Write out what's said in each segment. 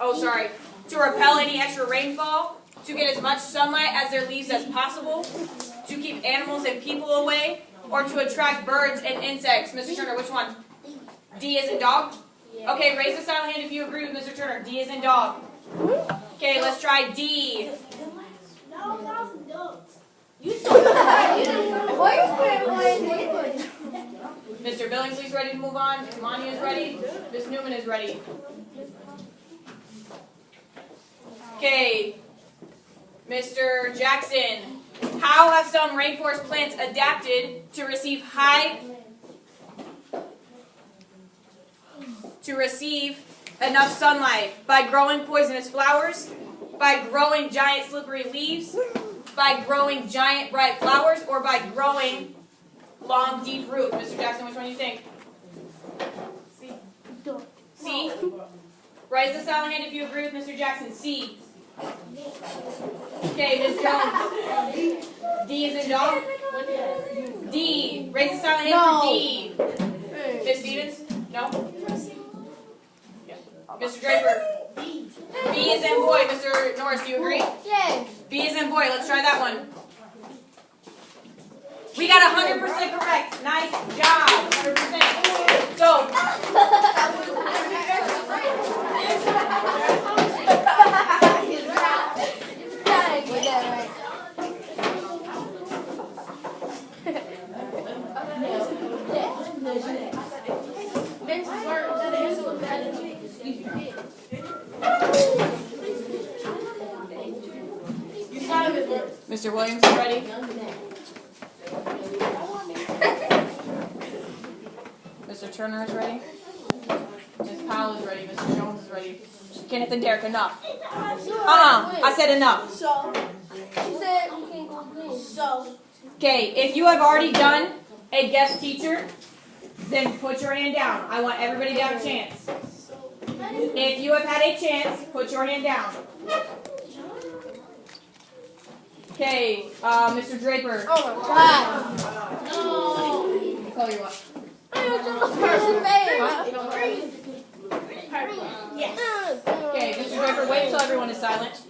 to repel any extra rainfall, to get as much sunlight as their leaves as possible, to keep animals and people away, or to attract birds and insects. Mr. Turner, which one? D as in dog? Okay, raise the silent hand if you agree with Mr. Turner. D as in dog. Okay, let's try D. No, that was ducks. Mr. Billingsley's ready to move on. Ms. Mania is ready. Ms. Newman is ready. Okay, Mr. Jackson. How have some rainforest plants adapted to receive enough sunlight? By growing poisonous flowers, by growing giant slippery leaves, by growing giant bright flowers, or by growing long deep roots? Mr. Jackson, which one do you think? C. Raise the silent hand if you agree with Mr. Jackson. C. Okay, Ms. Jones. D is in dog? D. Raise the silent hand for D. Ms. Stevens? No? Yeah. Mr. Draper? B is in boy. Mr. Norris, do you agree? Yes. B is in boy. Let's try that one. We got 100% correct. Nice job. 100%. So, Mr. Williams is ready. Mr. Turner is ready. Ms. Powell is ready. Mr. Jones is ready. Kenneth and Derek, enough. I said enough. Okay, if you have already done a guest teacher, then put your hand down. I want everybody to have a chance. If you have had a chance, put your hand down. Okay, Mr. Draper. Oh my God. No. Call you what? Yes. Okay, Mr. Draper, wait until everyone is silent.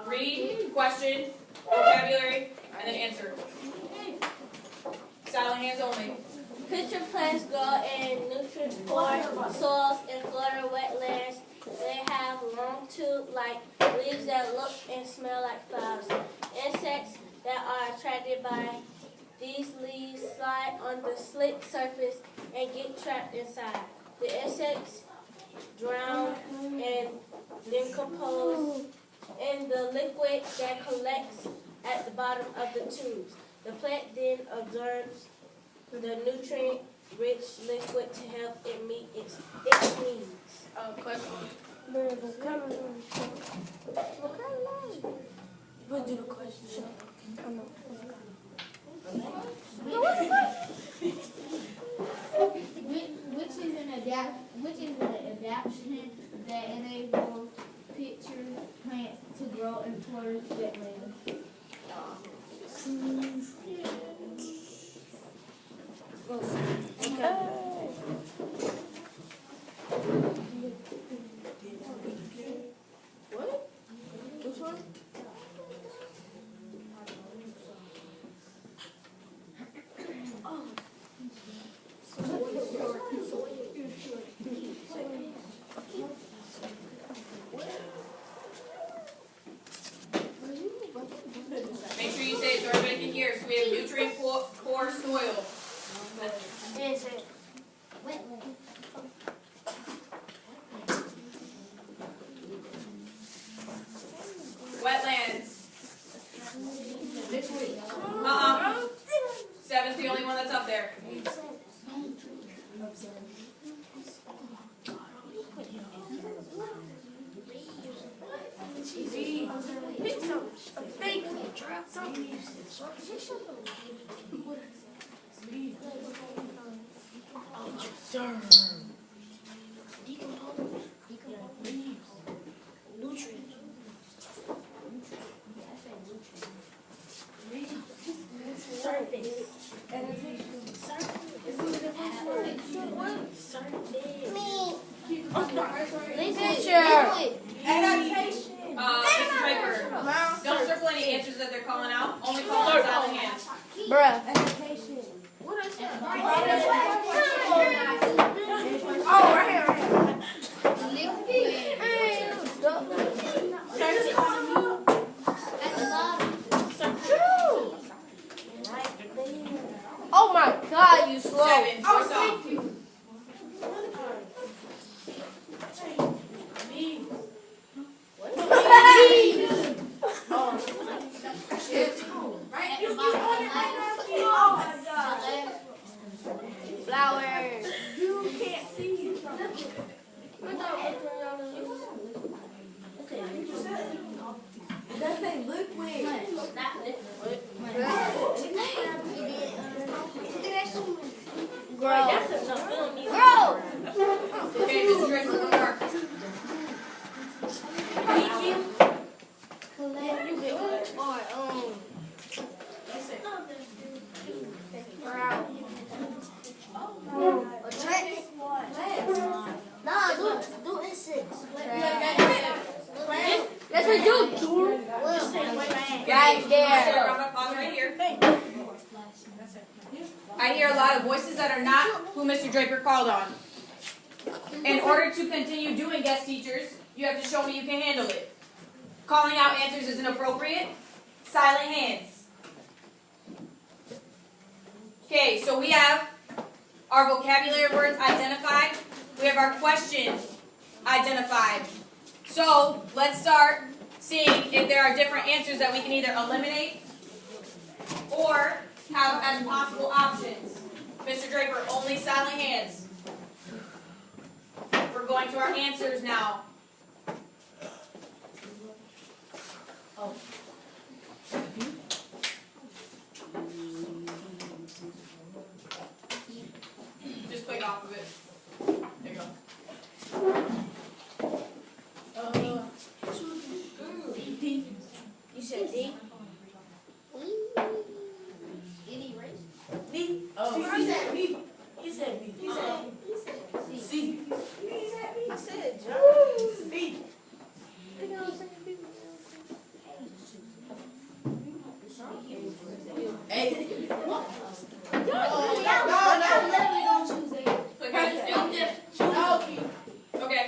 Read, question, vocabulary, and then answer. Silent hands only. Pitcher plants grow in nutrient-poor soils in Florida wetlands. They have long tube-like leaves that look and smell like flowers. Insects that are attracted by these leaves slide on the slick surface and get trapped inside. The insects drown and decompose in the liquid that collects at the bottom of the tubes. The plant then absorbs the nutrient-rich liquid to help it meet its needs. Question. We'll do the question. Which is an adaptation that enables pitcher plants to grow in forest wetlands? What? Which one? Make sure you say it so everybody can hear. So we have nutrient-poor soil. Wetland. Wetlands. 7's the only one that's up there. Mr. Draper, don't circle any answers that they're calling out. Only call out silent hands. Bruh. Oh, right here. Oh my God, you slow. 7. Voice off. Flowers. You can't see. That say liquid. Grow. That's enough. We don't need Grow. Okay, Mr. Draper, one more. do insects. Yes, we do. Right there. I'm gonna pause right here. I hear a lot of voices that are not who Mr. Draper called on. In order to continue doing guest teachers, you have to show me you can handle it. Calling out answers is inappropriate. Silent hands. Okay, so we have our vocabulary words identified. We have our question identified. So let's start seeing if there are different answers that we can either eliminate or have as possible options. Mr. Draper, only silent hands. We're going to our answers now. Oh. Just click off of it. There you go. You said D? B. Oh. He said B. He said B. He said C. I said John. B. A. Click on it still. Okay,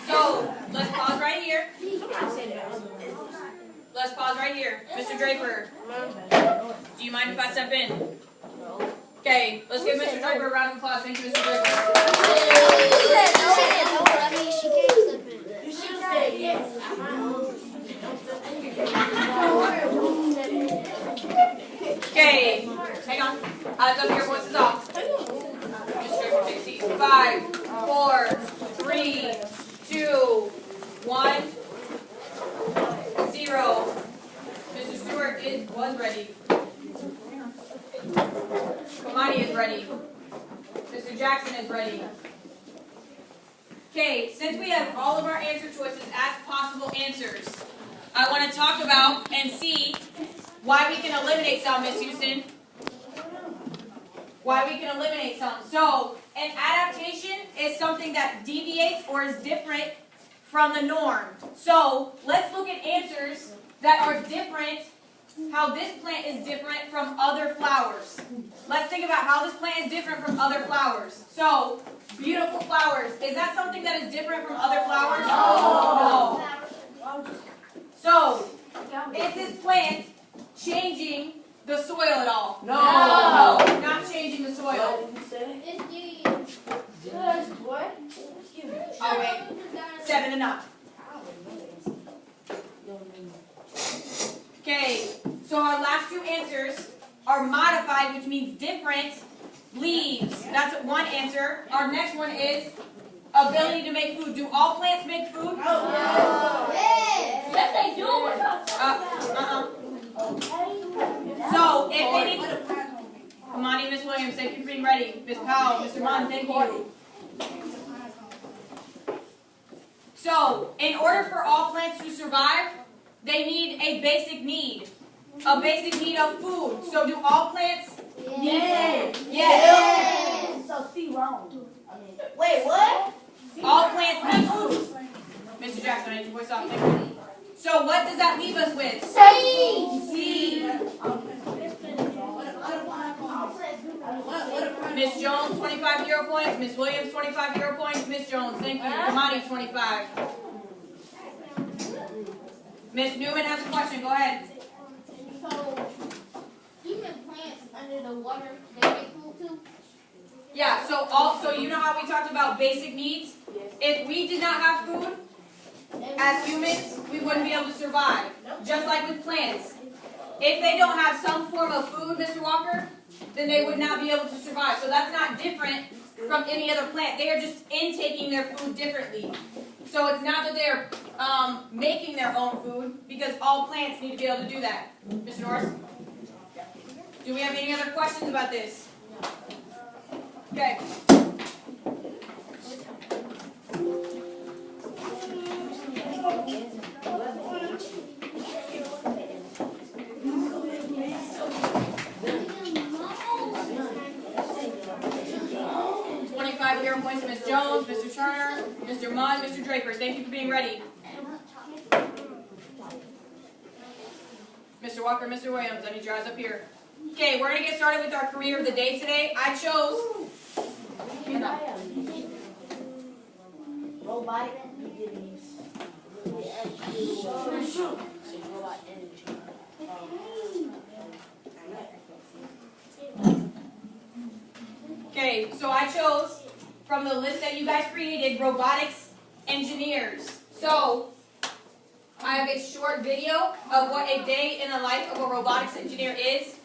so let's pause right here. Let's pause right here. Mr. Draper, do you mind if I step in? Okay, let's give Mr. Draper a round of applause. Thank you, Mr. Draper. You should have said yes. Okay, hang on. Eyes up here, voices off. Mr. Draper, take a seat. 5, 4, 3, 2, 1, 0. Mr. Stewart was ready. Kamani is ready. Mr. Jackson is ready. Okay, since we have all of our answer choices as possible answers, I want to talk about and see why we can eliminate some, Miss Houston. Why we can eliminate some. So, an adaptation is something that deviates or is different from the norm. So, let's look at answers that are different, how this plant is different from other flowers. Let's think about how this plant is different from other flowers. So, beautiful flowers. Is that something that is different from other flowers? No. So, is this plant changing the soil at all? No. No, not changing the soil. Oh, wait. 7 enough. Okay, so our last two answers are modified, which means different leaves. That's one answer. Our next one is ability to make food. Do all plants make food? Yes, they do. So, if they need to... Kamani, Miss Williams, thank you for being ready. Miss Powell, Mr. Munn, thank you. So, in order for all plants to survive, they need a basic need. A basic need of food. So, do all plants what does that leave us with? C. Miss Jones, 25 euro points. Miss Williams, 25 euro points. Miss Jones, thank you. Kamani, 25. Miss Newman has a question. Go ahead. So, even plants under the water, they get food too? Yeah, so you know how we talked about basic needs? If we did not have food, as humans, we wouldn't be able to survive. Just like with plants. If they don't have some form of food, Mr. Walker, then they would not be able to survive. So that's not different from any other plant. They are just intaking their food differently. So it's not that they're making their own food, because all plants need to be able to do that. Mr. Norris? Do we have any other questions about this? Okay. Euro points to Ms. Jones, Mr. Turner, Mr. Munn, Mr. Draper. Thank you for being ready. Mr. Walker, Mr. Williams, I need your eyes up here. Okay, we're going to get started with our career of the day today. I chose... Robotic engineers. Okay, so I chose from the list that you guys created, robotics engineers. So, I have a short video of what a day in the life of a robotics engineer is.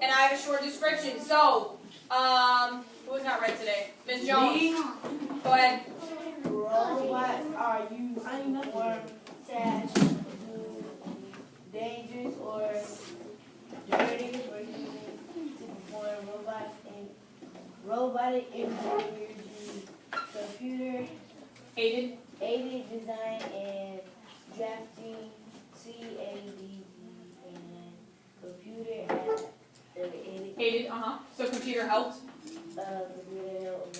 And I have a short description. So, who is not read today? Ms. Jones. Go ahead. Robots are used for tasks dangerous or dirty for humans to perform. Robotic engineers use computer aided design and drafting, CAD, and computer Aided, So computer helped. Computer help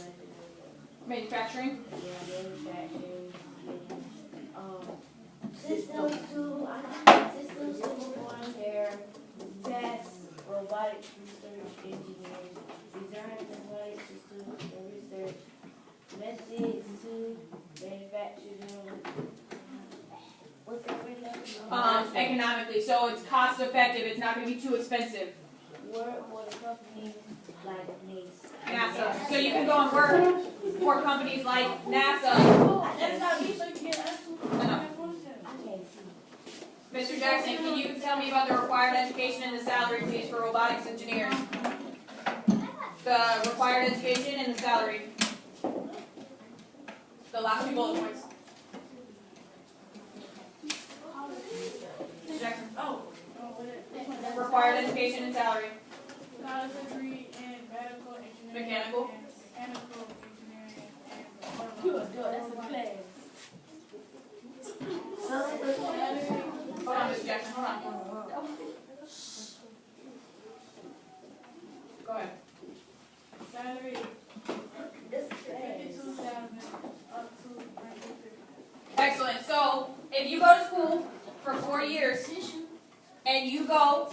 Manufacturing. manufacturing, systems to perform their tasks. Robotics research engineers design robotic systems and research methods to manufacture them. What's that word? Economically, so it's cost effective. It's not going to be too expensive. Work for the companies like NASA. So you can go and work for companies like NASA. That's not me, so you can No. Mr. Jackson, can you tell me about the required education and the salary, please, for robotics engineers? The required education and the salary. The last two bullet points. Mr. Jackson. Required education and salary. College degree in medical engineering. Mechanical. And mechanical engineering. That's a class. Hold on, Mr. Jackson. Hold on. Go ahead. Salary. This 52,000 up to 950. Excellent. So, if you go to school for 4 years and you go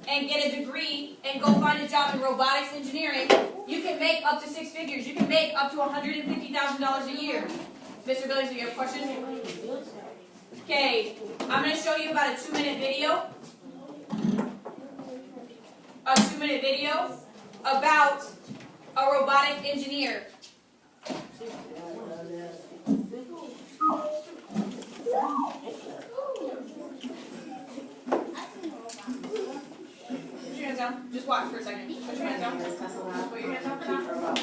and get a degree and go find a job in robotics engineering, you can make up to 6 figures. You can make up to $150,000 a year. Mr. Billings, do you have a question? Okay, I'm going to show you about a 2-minute video. A 2-minute video about a robotic engineer. Put your hands down. Just watch for a second. Put your hands down. Put your hands down for now.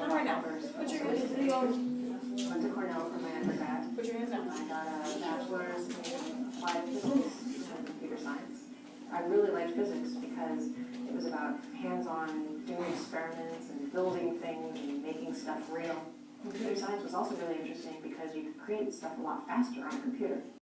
Right now. Put your hands down. Went to Cornell for my undergrad. Put your hands down. I got a bachelor's in applied physics and computer science. I really liked physics because it was about hands-on doing experiments and building things and making stuff real. Computer science was also really interesting because you could create stuff a lot faster on a computer.